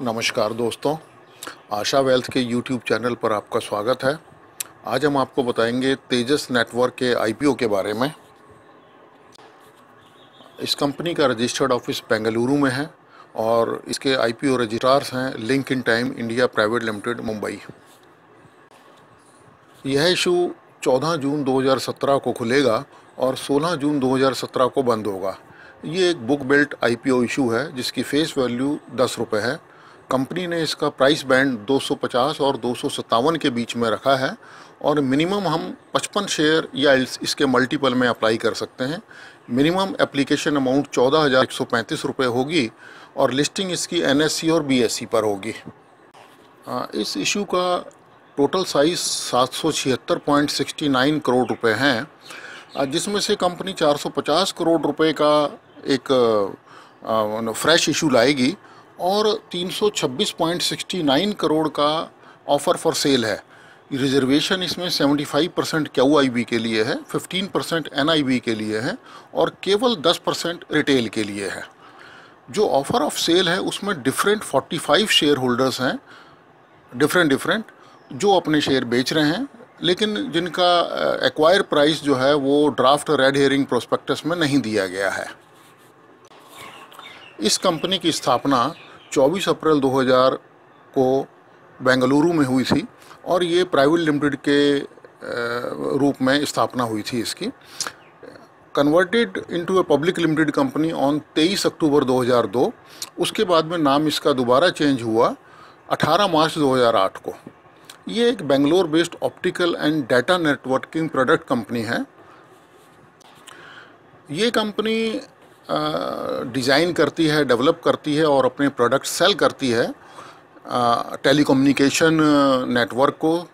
नमस्कार दोस्तों, आशा वेल्थ के यूट्यूब चैनल पर आपका स्वागत है। आज हम आपको बताएंगे तेजस नेटवर्क के आईपीओ के बारे में। इस कंपनी का रजिस्टर्ड ऑफिस बेंगलुरु में है और इसके आईपीओ रजिस्ट्रार्स हैं link in time India private limited Mumbai. यह इशू 14 जून 2017 को खुलेगा और 16 जून 2017 को बंद होगा। ये एक बुक बिल्ट आईपीओ इशू है जिसकी फेस वैल्यू 10 रुपये है। कंपनी ने इसका प्राइस बैंड 250 और 257 के बीच में रखा है और मिनिमम हम 55 शेयर या इसके मल्टीपल में अप्लाई कर सकते हैं। मिनिमम एप्लीकेशन अमाउंट 14,135 रुपये होगी और लिस्टिंग इसकी एनएससी और बीएससी पर होगी। इस इशू का टोटल साइज 776.69 करोड़ रुपए हैं, जिसमें से कंपनी 450 करोड़ रुपए का एक फ्रेश इशू लाएगी और 326.69 करोड़ का ऑफ़र फॉर सेल है। रिजर्वेशन इसमें 75% क्यूआईबी के लिए है, 15% एनआईबी के लिए है और केवल 10% रिटेल के लिए है। जो ऑफ़र ऑफ सेल है उसमें डिफरेंट 45 शेयर होल्डर्स हैं, डिफरेंट जो अपने शेयर बेच रहे हैं, लेकिन जिनका एक्वायर प्राइस जो है वो ड्राफ्ट रेड हेयरिंग प्रोस्पेक्टस में नहीं दिया गया है। इस कंपनी की स्थापना 24 अप्रैल 2000 को बेंगलुरु में हुई थी और ये प्राइवेट लिमिटेड के रूप में स्थापना हुई थी इसकी। Converted into a public limited company on 23 अक्टूबर 2002। उसके बाद में नाम इसका दोबारा चेंज हुआ 18 मार्च 2008 को। ये एक Bangalore based optical and data networking product company है। ये कंपनी डिज़ाइन करती है, डेवलप करती है और अपने प्रोडक्ट सेल करती है टेलीकम्युनिकेशन नेटवर्क को,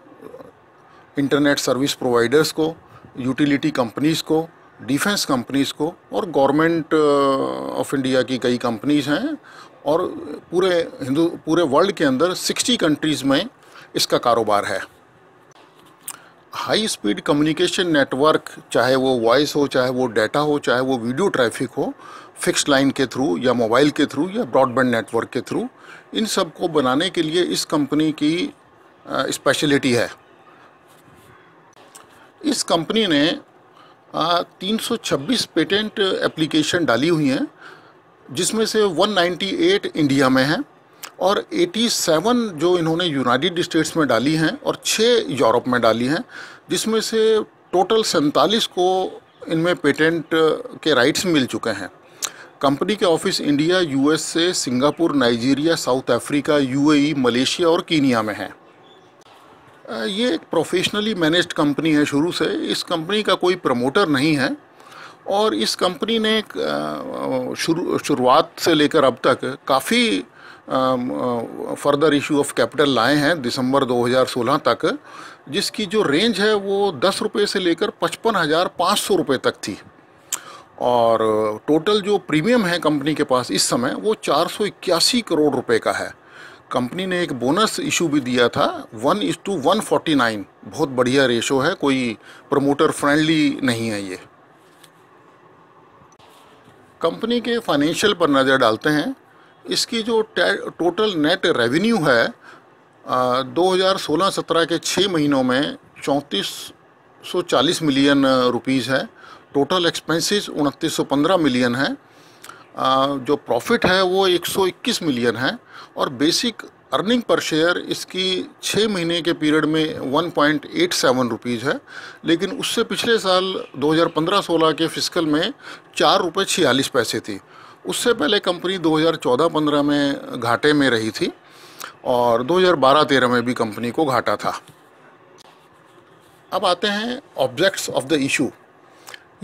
इंटरनेट सर्विस प्रोवाइडर्स को, यूटिलिटी कंपनीज़ को, डिफेंस कंपनीज़ को और गवर्नमेंट ऑफ इंडिया की कई कंपनीज़ हैं और पूरे वर्ल्ड के अंदर 60 कंट्रीज़ में इसका कारोबार है। हाई स्पीड कम्युनिकेशन नेटवर्क, चाहे वो वॉइस हो, चाहे वो डाटा हो, चाहे वो वीडियो ट्रैफिक हो, फिक्स्ड लाइन के थ्रू या मोबाइल के थ्रू या ब्रॉडबैंड नेटवर्क के थ्रू, इन सब को बनाने के लिए इस कंपनी की स्पेशलिटी है। इस कंपनी ने 326 पेटेंट एप्लीकेशन डाली हुई हैं, जिसमें से 198 इंडिया में हैं और 87 जो इन्होंने यूनाइटेड स्टेट्स में डाली हैं और 6 यूरोप में डाली हैं, जिसमें से टोटल 47 को इनमें पेटेंट के राइट्स मिल चुके हैं। कंपनी के office India, USA, Singapore, Nigeria, south Africa, UAE, Malaysia और कीनिया में है। ये एक प्रोफेशनली मैनेज्ड कंपनी है शुरू से। इस कंपनी का कोई प्रमोटर नहीं है और इस कंपनी ने शुरुआत से लेकर अब तक काफ़ी फर्दर इशू ऑफ कैपिटल लाए हैं दिसंबर 2016 तक, जिसकी जो रेंज है वो 10 रुपये से लेकर 55,500 रुपये तक थी और टोटल जो प्रीमियम है कंपनी के पास इस समय वो 481 करोड़ रुपए का है। कंपनी ने एक बोनस इशू भी दिया था 1:149। बहुत बढ़िया रेशो है, कोई प्रमोटर फ्रेंडली नहीं है ये। कंपनी के फाइनेंशियल पर नज़र डालते हैं। इसकी जो टोटल नेट रेवेन्यू है 2016-17 के 6 महीनों में 3440 मिलियन रुपीज़ है। टोटल एक्सपेंसेस 2915 मिलियन है। जो प्रॉफिट है वो 121 मिलियन है और बेसिक अर्निंग पर शेयर इसकी 6 महीने के पीरियड में 1.87 रुपीज़ है, लेकिन उससे पिछले साल 2015-16 के फिस्कल में 4 रुपये 46 पैसे थी। उससे पहले कंपनी 2014-15 में घाटे में रही थी और 2012-13 में भी कंपनी को घाटा था। अब आते हैं ऑब्जेक्ट्स ऑफ द इशू।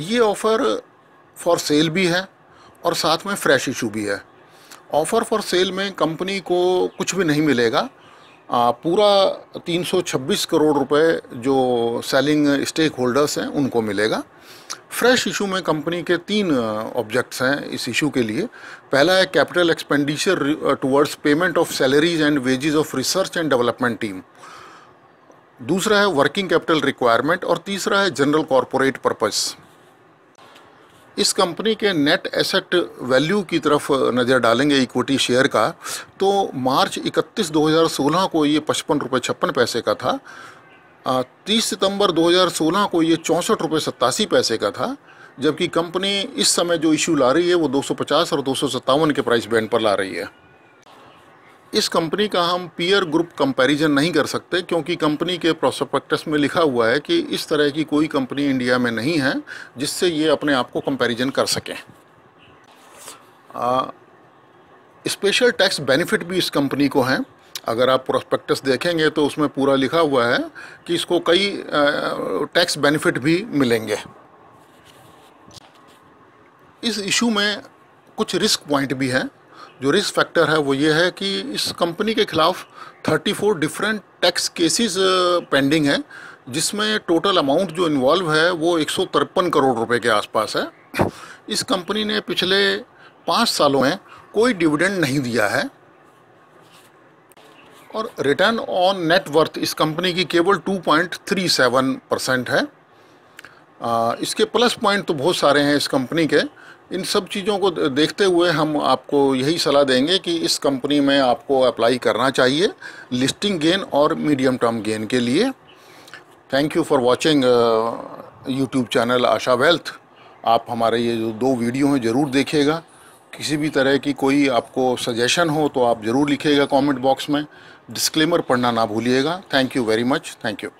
ये ऑफ़र फॉर सेल भी है और साथ में फ्रेश इशू भी है। ऑफ़र फॉर सेल में कंपनी को कुछ भी नहीं मिलेगा, पूरा 326 करोड़ रुपए जो सेलिंग स्टेक होल्डर्स हैं उनको मिलेगा। फ्रेश इशू में कंपनी के 3 ऑब्जेक्ट्स हैं इस इशू के लिए। पहला है capital expenditure towards payment of salaries and wages of research and development team. दूसरा है वर्किंग कैपिटल रिक्वायरमेंट और तीसरा है जनरल कॉरपोरेट पर्पस। इस कंपनी के नेट एसेट वैल्यू की तरफ नज़र डालेंगे इक्विटी शेयर का, तो मार्च 31 2016 को ये 55 रुपये 56 पैसे का था। 30 सितंबर 2016 को ये 64 रुपये 87 पैसे का था, जबकि कंपनी इस समय जो इशू ला रही है वो 250 और 257 के प्राइस बैंड पर ला रही है। इस कंपनी का हम पीयर ग्रुप कंपैरिजन नहीं कर सकते, क्योंकि कंपनी के प्रोस्पेक्टस में लिखा हुआ है कि इस तरह की कोई कंपनी इंडिया में नहीं है जिससे ये अपने आप को कंपैरिजन कर सकें। स्पेशल टैक्स बेनिफिट भी इस कंपनी को हैं। अगर आप प्रोस्पेक्टस देखेंगे तो उसमें पूरा लिखा हुआ है कि इसको कई टैक्स बेनिफिट भी मिलेंगे। इस इशू में कुछ रिस्क पॉइंट भी हैं। जो रिस्क फैक्टर है वो ये है कि इस कंपनी के खिलाफ 34 डिफरेंट टैक्स केसेस पेंडिंग है, जिसमें टोटल अमाउंट जो इन्वॉल्व है वो 153 करोड़ रुपए के आसपास है। इस कंपनी ने पिछले 5 सालों में कोई डिविडेंड नहीं दिया है और रिटर्न ऑन नेट वर्थ इस कंपनी की केवल 2.37% है। इसके प्लस पॉइंट तो बहुत सारे हैं इस कंपनी के। इन सब चीज़ों को देखते हुए हम आपको यही सलाह देंगे कि इस कंपनी में आपको अप्लाई करना चाहिए लिस्टिंग गेन और मीडियम टर्म गेन के लिए। Thank you for watching YouTube channel Asha wealth. आप हमारे ये जो 2 वीडियो हैं ज़रूर देखिएगा। किसी भी तरह की कोई आपको सजेशन हो तो आप ज़रूर लिखिएगा कमेंट बॉक्स में। डिस्क्लेमर पढ़ना ना भूलिएगा। Thank you very much. Thank you.